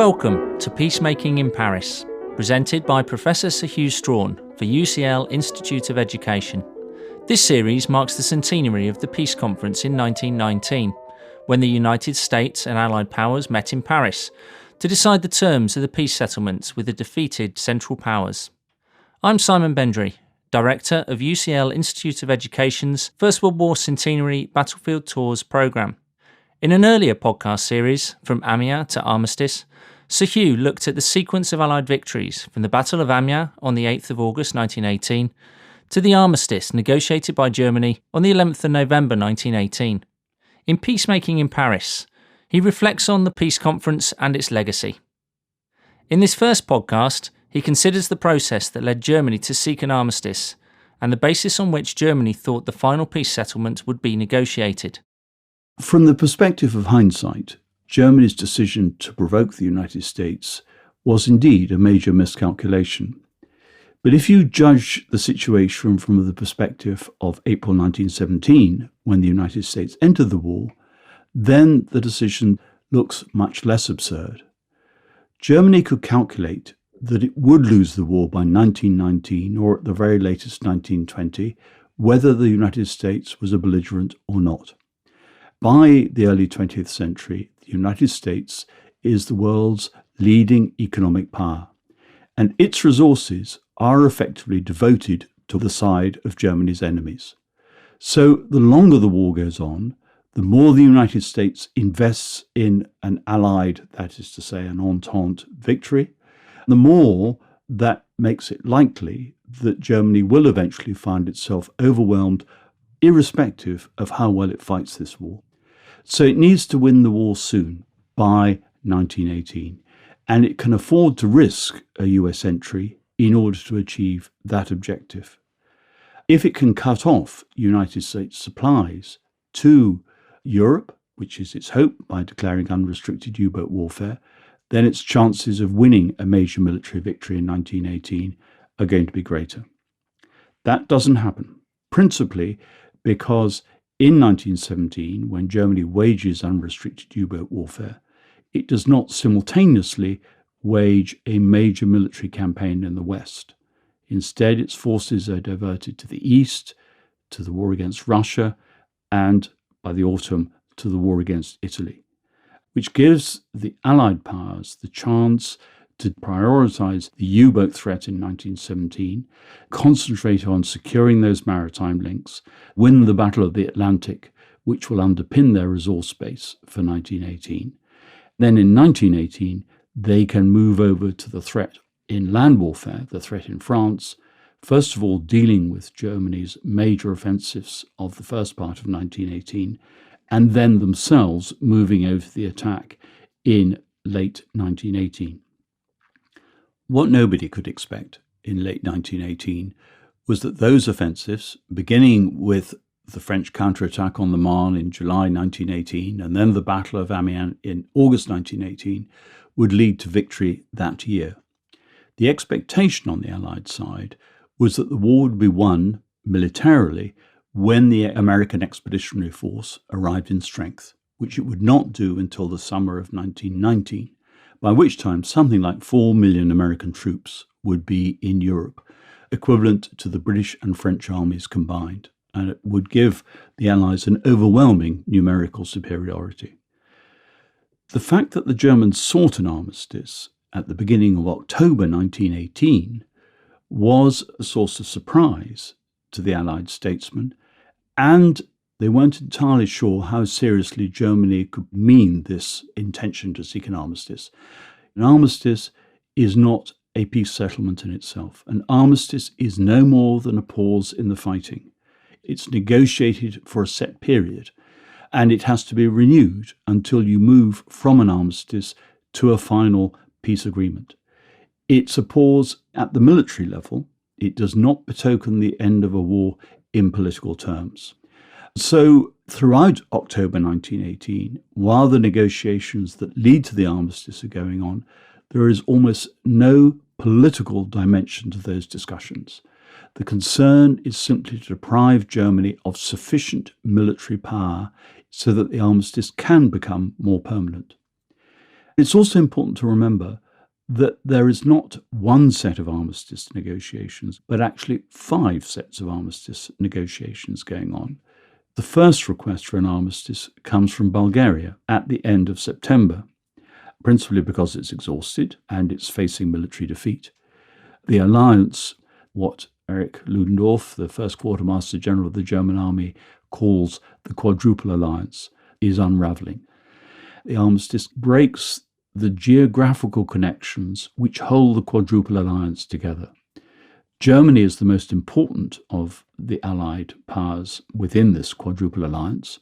Welcome to Peacemaking in Paris, presented by Professor Sir Hew Strachan for UCL Institute of Education. This series marks the centenary of the Peace Conference in 1919, when the United States and Allied powers met in Paris to decide the terms of the peace settlements with the defeated Central Powers. I'm Simon Bendry, Director of UCL Institute of Education's First World War Centenary Battlefield Tours programme. In an earlier podcast series, From Amiens to Armistice, Sir Hew looked at the sequence of Allied victories from the Battle of Amiens on the 8th of August 1918 to the armistice negotiated by Germany on the 11th of November 1918. In Peacemaking in Paris, he reflects on the peace conference and its legacy. In this first podcast, he considers the process that led Germany to seek an armistice and the basis on which Germany thought the final peace settlement would be negotiated. From the perspective of hindsight, Germany's decision to provoke the United States was indeed a major miscalculation. But if you judge the situation from the perspective of April 1917, when the United States entered the war, then the decision looks much less absurd. Germany could calculate that it would lose the war by 1919 or at the very latest 1920, whether the United States was a belligerent or not. By the early 20th century, the United States is the world's leading economic power, and its resources are effectively devoted to the side of Germany's enemies. So the longer the war goes on, the more the United States invests in an allied, that is to say, an Entente victory, the more that makes it likely that Germany will eventually find itself overwhelmed, irrespective of how well it fights this war. So it needs to win the war soon, by 1918, and it can afford to risk a US entry in order to achieve that objective. If it can cut off United States supplies to Europe, which is its hope by declaring unrestricted U-boat warfare, then its chances of winning a major military victory in 1918 are going to be greater. That doesn't happen, principally because in 1917, when Germany wages unrestricted U-boat warfare, it does not simultaneously wage a major military campaign in the West. Instead, its forces are diverted to the east, to the war against Russia, and by the autumn, to the war against Italy, which gives the Allied powers the chance to prioritise the U-boat threat in 1917, concentrate on securing those maritime links, win the Battle of the Atlantic, which will underpin their resource base for 1918. Then in 1918, they can move over to the threat in land warfare, the threat in France, first of all dealing with Germany's major offensives of the first part of 1918, and then themselves moving over the attack in late 1918. What nobody could expect in late 1918 was that those offensives, beginning with the French counterattack on the Marne in July 1918 and then the Battle of Amiens in August 1918, would lead to victory that year. The expectation on the Allied side was that the war would be won militarily when the American Expeditionary Force arrived in strength, which it would not do until the summer of 1919, by which time something like 4 million American troops would be in Europe, equivalent to the British and French armies combined, and it would give the Allies an overwhelming numerical superiority. The fact that the Germans sought an armistice at the beginning of October 1918 was a source of surprise to the Allied statesmen, and they weren't entirely sure how seriously Germany could mean this intention to seek an armistice. An armistice is not a peace settlement in itself. An armistice is no more than a pause in the fighting. It's negotiated for a set period, and it has to be renewed until you move from an armistice to a final peace agreement. It's a pause at the military level. It does not betoken the end of a war in political terms. So throughout October 1918, while the negotiations that lead to the armistice are going on, there is almost no political dimension to those discussions. The concern is simply to deprive Germany of sufficient military power so that the armistice can become more permanent. It's also important to remember that there is not one set of armistice negotiations, but actually 5 sets of armistice negotiations going on. The first request for an armistice comes from Bulgaria at the end of September, principally because it's exhausted and it's facing military defeat. The alliance, what Erich Ludendorff, the first quartermaster general of the German army, calls the Quadruple Alliance, is unravelling. The armistice breaks the geographical connections which hold the Quadruple Alliance together. Germany is the most important of the Allied powers within this Quadruple Alliance,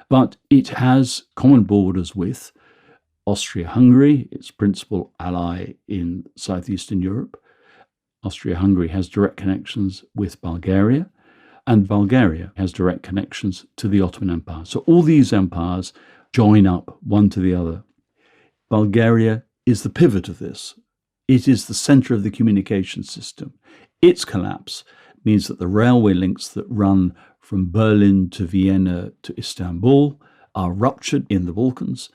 but it has common borders with Austria-Hungary, its principal ally in southeastern Europe. Austria-Hungary has direct connections with Bulgaria, and Bulgaria has direct connections to the Ottoman Empire. So all these empires join up one to the other. Bulgaria is the pivot of this. It is the centre of the communication system. Its collapse means that the railway links that run from Berlin to Vienna to Istanbul are ruptured in the Balkans,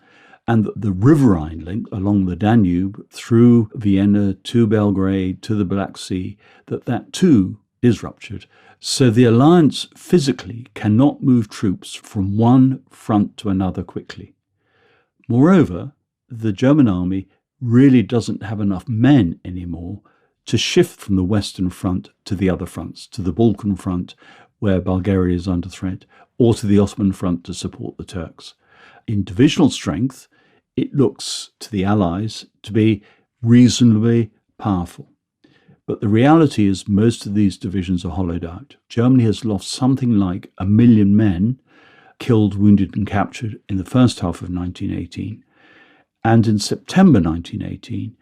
and that the riverine link along the Danube through Vienna to Belgrade to the Black Sea, that too is ruptured. So the alliance physically cannot move troops from one front to another quickly. Moreover, the German army really doesn't have enough men anymore to shift from the Western Front to the other fronts, to the Balkan Front, where Bulgaria is under threat, or to the Ottoman Front to support the Turks. In divisional strength, it looks to the Allies to be reasonably powerful. But the reality is most of these divisions are hollowed out. Germany has lost something like 1 million men, killed, wounded and captured in the first half of 1918. And in September 1918,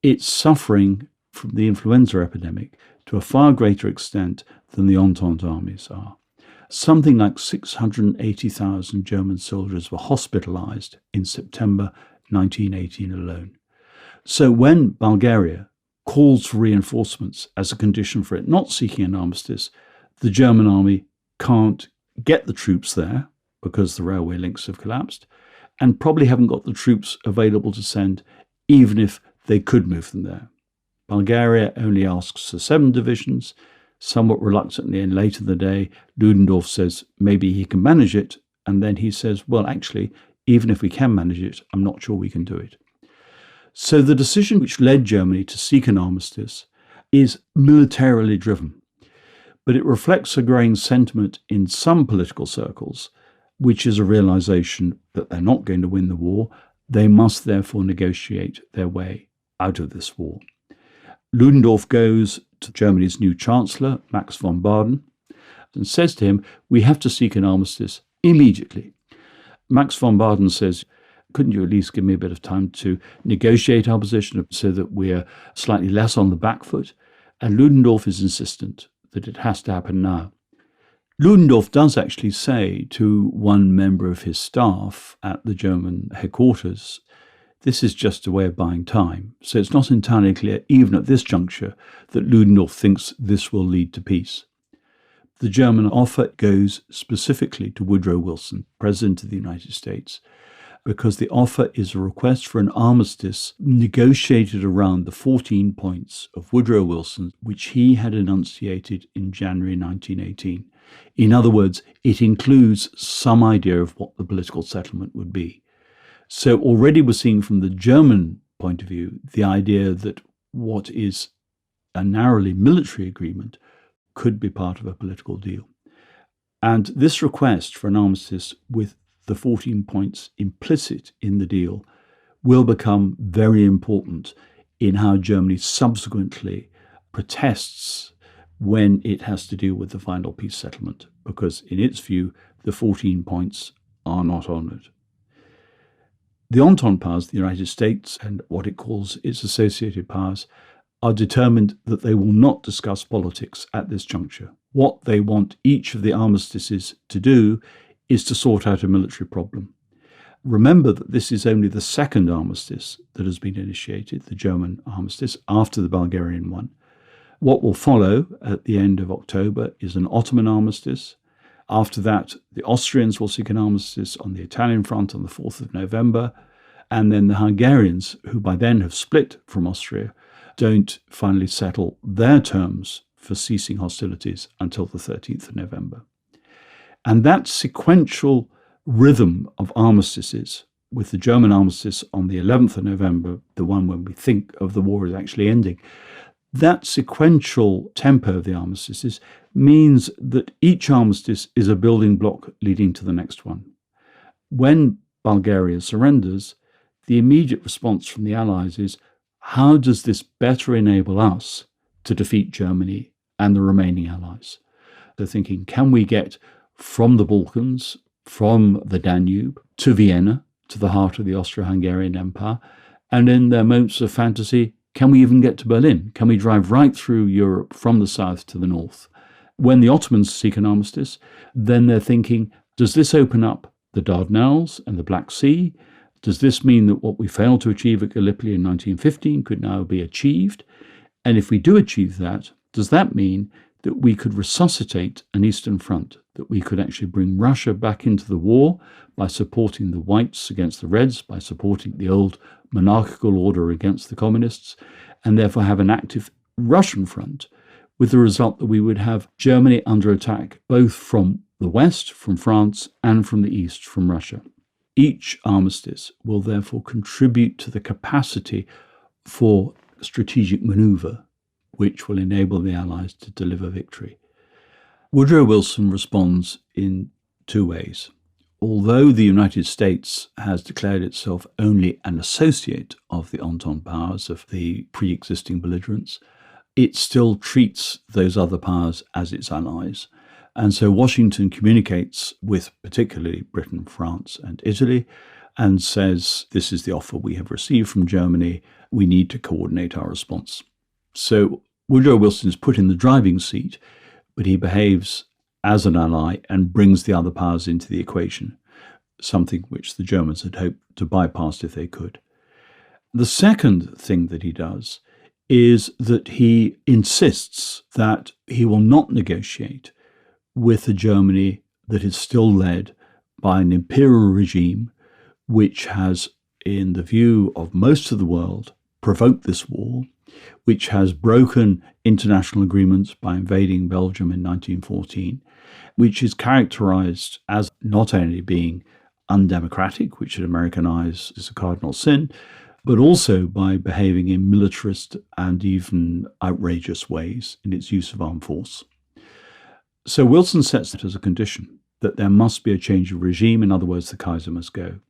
it's suffering from the influenza epidemic to a far greater extent than the Entente armies are. Something like 680,000 German soldiers were hospitalized in September 1918 alone. So when Bulgaria calls for reinforcements as a condition for it not seeking an armistice, the German army can't get the troops there because the railway links have collapsed, and probably haven't got the troops available to send, even if they could move them there. Bulgaria only asks for 7 divisions. Somewhat reluctantly and late in the day, Ludendorff says maybe he can manage it, and then he says, well, actually, even if we can manage it, I'm not sure we can do it. So the decision which led Germany to seek an armistice is militarily driven, but it reflects a growing sentiment in some political circles, which is a realization that they're not going to win the war. They must therefore negotiate their way out of this war. Ludendorff goes to Germany's new Chancellor, Max von Baden, and says to him, we have to seek an armistice immediately. Max von Baden says, couldn't you at least give me a bit of time to negotiate our position so that we're slightly less on the back foot? And Ludendorff is insistent that it has to happen now. Ludendorff does actually say to one member of his staff at the German headquarters, this is just a way of buying time. So it's not entirely clear, even at this juncture, that Ludendorff thinks this will lead to peace. The German offer goes specifically to Woodrow Wilson, President of the United States, because the offer is a request for an armistice negotiated around the 14 points of Woodrow Wilson, which he had enunciated in January 1918. In other words, it includes some idea of what the political settlement would be. So already we're seeing from the German point of view the idea that what is a narrowly military agreement could be part of a political deal. And this request for an armistice with the 14 points implicit in the deal will become very important in how Germany subsequently protests when it has to deal with the final peace settlement, because in its view, the 14 points are not honoured. The Entente powers, the United States and what it calls its associated powers, are determined that they will not discuss politics at this juncture. What they want each of the armistices to do is to sort out a military problem. Remember that this is only the second armistice that has been initiated, the German armistice, after the Bulgarian one. What will follow at the end of October is an Ottoman armistice. After that, the Austrians will seek an armistice on the Italian front on the 4th of November. And then the Hungarians, who by then have split from Austria, don't finally settle their terms for ceasing hostilities until the 13th of November. And that sequential rhythm of armistices, with the German armistice on the 11th of November, the one when we think of the war as actually ending, that sequential tempo of the armistices means that each armistice is a building block leading to the next one. When Bulgaria surrenders, the immediate response from the Allies is, how does this better enable us to defeat Germany and the remaining Allies? They're thinking, can we get from the Balkans, from the Danube, to Vienna, to the heart of the Austro-Hungarian Empire? And in their moments of fantasy, can we even get to Berlin? Can we drive right through Europe from the south to the north? When the Ottomans seek an armistice, then they're thinking, does this open up the Dardanelles and the Black Sea? Does this mean that what we failed to achieve at Gallipoli in 1915 could now be achieved? And if we do achieve that, does that mean that we could resuscitate an Eastern Front, that we could actually bring Russia back into the war by supporting the Whites against the Reds, by supporting the old monarchical order against the communists, and therefore have an active Russian front, with the result that we would have Germany under attack both from the west, from France, and from the east, from Russia. Each armistice will therefore contribute to the capacity for strategic manoeuvre, which will enable the Allies to deliver victory. Woodrow Wilson responds in two ways. Although the United States has declared itself only an associate of the Entente powers, of the pre-existing belligerents, it still treats those other powers as its allies. And so Washington communicates with particularly Britain, France, and Italy, and says, this is the offer we have received from Germany. We need to coordinate our response. So Woodrow Wilson is put in the driving seat, but he behaves as an ally and brings the other powers into the equation, something which the Germans had hoped to bypass if they could. The second thing that he does is that he insists that he will not negotiate with a Germany that is still led by an imperial regime which has, in the view of most of the world, provoked this war, which has broken international agreements by invading Belgium in 1914, which is characterized as not only being undemocratic, which in American eyes is a cardinal sin, but also by behaving in militarist and even outrageous ways in its use of armed force. So Wilson sets it as a condition that there must be a change of regime. In other words, the Kaiser must go.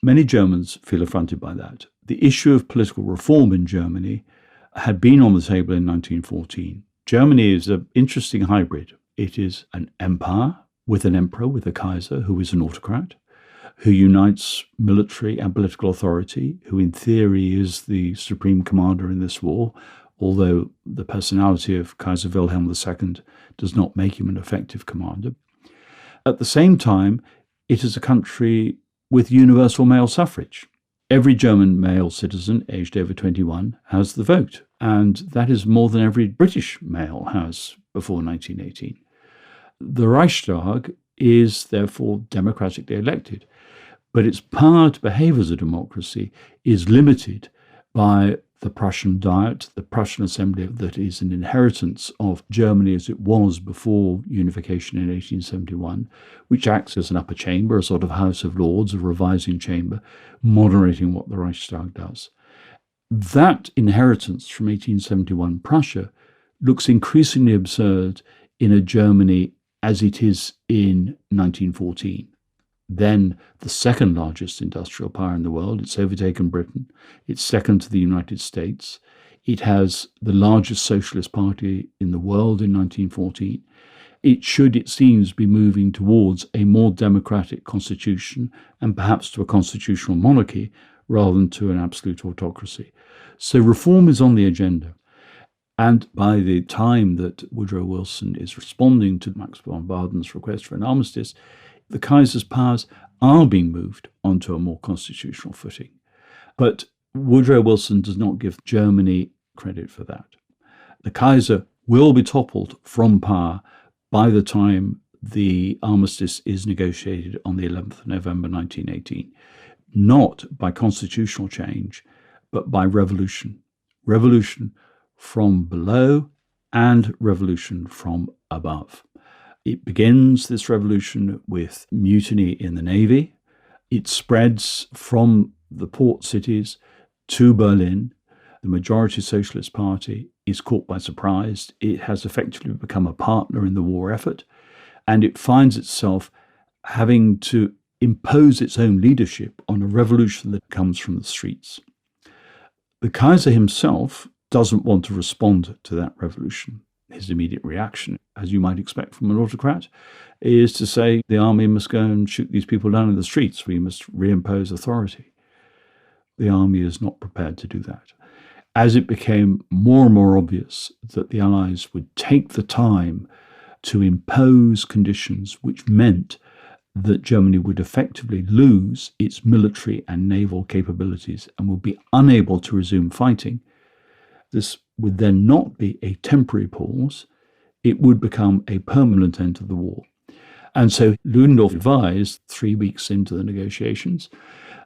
Many Germans feel affronted by that. The issue of political reform in Germany had been on the table in 1914. Germany is an interesting hybrid. It is an empire with an emperor, with a Kaiser, who is an autocrat, who unites military and political authority, who in theory is the supreme commander in this war, although the personality of Kaiser Wilhelm II does not make him an effective commander. At the same time, it is a country with universal male suffrage. Every German male citizen aged over 21 has the vote, and that is more than every British male has before 1918. The Reichstag is therefore democratically elected, but its power to behave as a democracy is limited by the Prussian Diet, the Prussian Assembly that is an inheritance of Germany as it was before unification in 1871, which acts as an upper chamber, a sort of House of Lords, a revising chamber, moderating what the Reichstag does. That inheritance from 1871 Prussia looks increasingly absurd in a Germany as it is in 1914. Then the second largest industrial power in the world. It's overtaken Britain. It's second to the United States. It has the largest socialist party in the world in 1914. It should, it seems, be moving towards a more democratic constitution and perhaps to a constitutional monarchy rather than to an absolute autocracy. So reform is on the agenda. And by the time that Woodrow Wilson is responding to Max von Baden's request for an armistice, the Kaiser's powers are being moved onto a more constitutional footing. But Woodrow Wilson does not give Germany credit for that. The Kaiser will be toppled from power by the time the armistice is negotiated on the 11th of November 1918, not by constitutional change, but by revolution. Revolution from below and revolution from above. It begins, this revolution, with mutiny in the navy. It spreads from the port cities to Berlin. The majority Socialist Party is caught by surprise. It has effectively become a partner in the war effort, and it finds itself having to impose its own leadership on a revolution that comes from the streets. The Kaiser himself doesn't want to respond to that revolution. His immediate reaction, as you might expect from an autocrat, is to say the army must go and shoot these people down in the streets. We must reimpose authority. The army is not prepared to do that. As it became more and more obvious that the Allies would take the time to impose conditions which meant that Germany would effectively lose its military and naval capabilities and would be unable to resume fighting, this would then not be a temporary pause, it would become a permanent end to the war. And so Ludendorff advised 3 weeks into the negotiations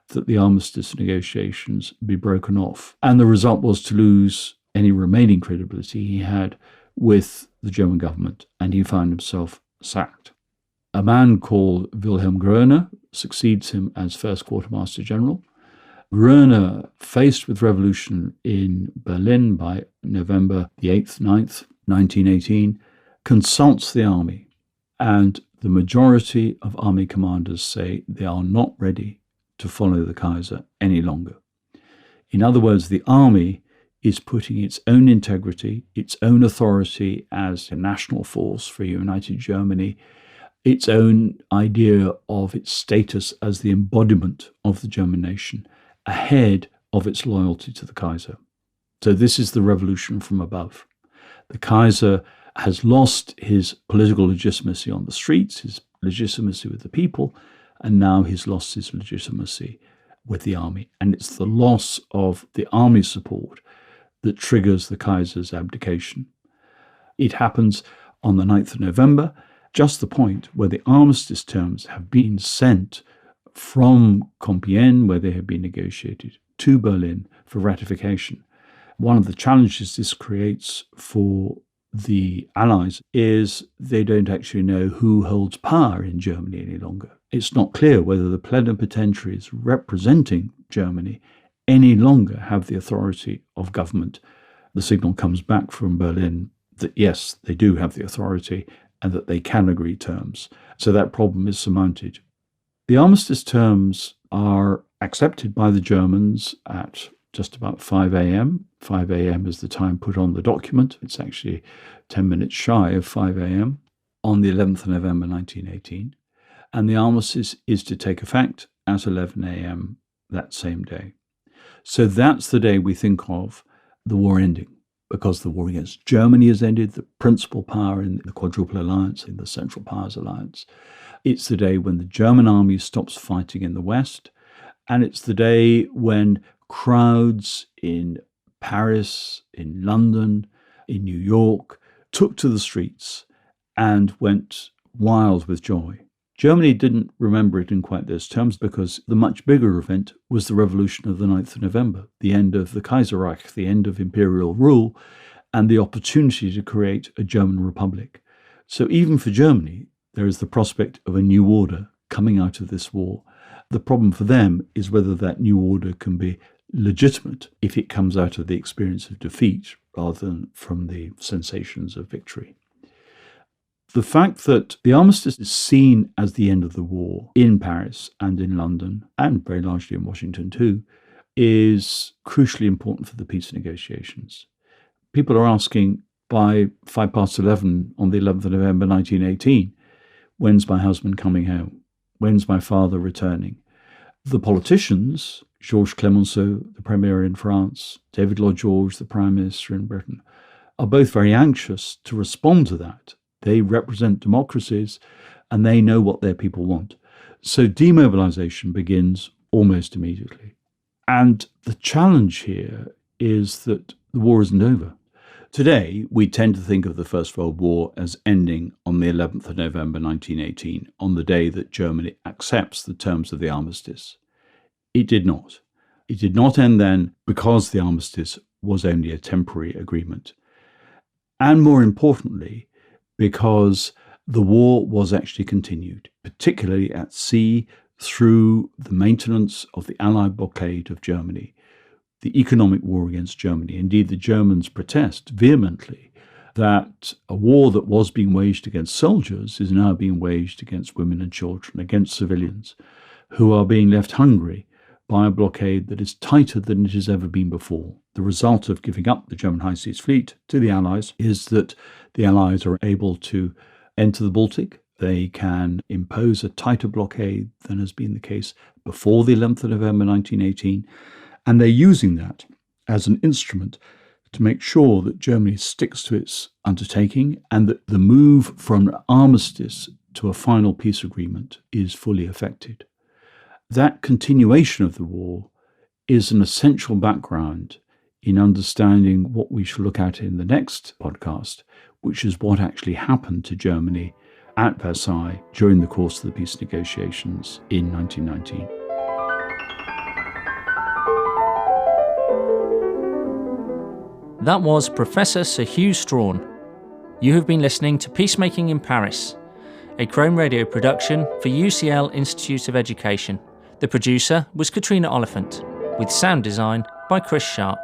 that the armistice negotiations be broken off. And the result was to lose any remaining credibility he had with the German government, and he found himself sacked. A man called Wilhelm Groener succeeds him as first quartermaster general. Groener, faced with revolution in Berlin by November the 8th, 9th, 1918, consults the army, and the majority of army commanders say they are not ready to follow the Kaiser any longer. In other words, the army is putting its own integrity, its own authority as a national force for united Germany, its own idea of its status as the embodiment of the German nation, ahead of its loyalty to the Kaiser. So this is the revolution from above. The Kaiser has lost his political legitimacy on the streets, his legitimacy with the people, and now he's lost his legitimacy with the army. And it's the loss of the army's support that triggers the Kaiser's abdication. It happens on the 9th of November, just the point where the armistice terms have been sent from Compiègne, where they have been negotiated, to Berlin for ratification. One of the challenges this creates for the Allies is they don't actually know who holds power in Germany any longer. It's not clear whether the plenipotentiaries representing Germany any longer have the authority of government. The signal comes back from Berlin that yes, they do have the authority and that they can agree terms. So that problem is surmounted. The armistice terms are accepted by the Germans at just about 5 a.m. 5 a.m. is the time put on the document. It's actually 10 minutes shy of 5 a.m. on the 11th of November 1918. And the armistice is to take effect at 11 a.m. that same day. So that's the day we think of the war ending, because the war against Germany has ended, the principal power in the Quadruple Alliance, in the Central Powers Alliance. It's the day when the German army stops fighting in the West, and it's the day when crowds in Paris, in London, in New York took to the streets and went wild with joy. Germany didn't remember it in quite those terms because the much bigger event was the revolution of the 9th of November, the end of the Kaiserreich, the end of imperial rule, and the opportunity to create a German republic. So even for Germany, there is the prospect of a new order coming out of this war. The problem for them is whether that new order can be legitimate if it comes out of the experience of defeat rather than from the sensations of victory. The fact that the armistice is seen as the end of the war in Paris and in London, and very largely in Washington too, is crucially important for the peace negotiations. People are asking by 11:05 on the 11th of November 1918, when's my husband coming home? When's my father returning? The politicians, Georges Clemenceau, the Premier in France, David Lloyd George, the Prime Minister in Britain, are both very anxious to respond to that. They represent democracies and they know what their people want. So demobilization begins almost immediately. And the challenge here is that the war isn't over. Today, we tend to think of the First World War as ending on the 11th of November 1918, on the day that Germany accepts the terms of the armistice. It did not. It did not end then because the armistice was only a temporary agreement. And more importantly, because the war was actually continued, particularly at sea, through the maintenance of the Allied blockade of Germany, the economic war against Germany. Indeed, the Germans protest vehemently that a war that was being waged against soldiers is now being waged against women and children, against civilians, who are being left hungry by a blockade that is tighter than it has ever been before. The result of giving up the German High Seas Fleet to the Allies is that the Allies are able to enter the Baltic. They can impose a tighter blockade than has been the case before the 11th of November 1918, and they're using that as an instrument to make sure that Germany sticks to its undertaking and that the move from an armistice to a final peace agreement is fully effected. That continuation of the war is an essential background in understanding what we shall look at in the next podcast, which is what actually happened to Germany at Versailles during the course of the peace negotiations in 1919. That was Professor Sir Hew Strachan. You have been listening to Peacemaking in Paris, a ChromeRadio production for UCL Institute of Education. The producer was Catriona Oliphant, with sound design by Chris Sharp.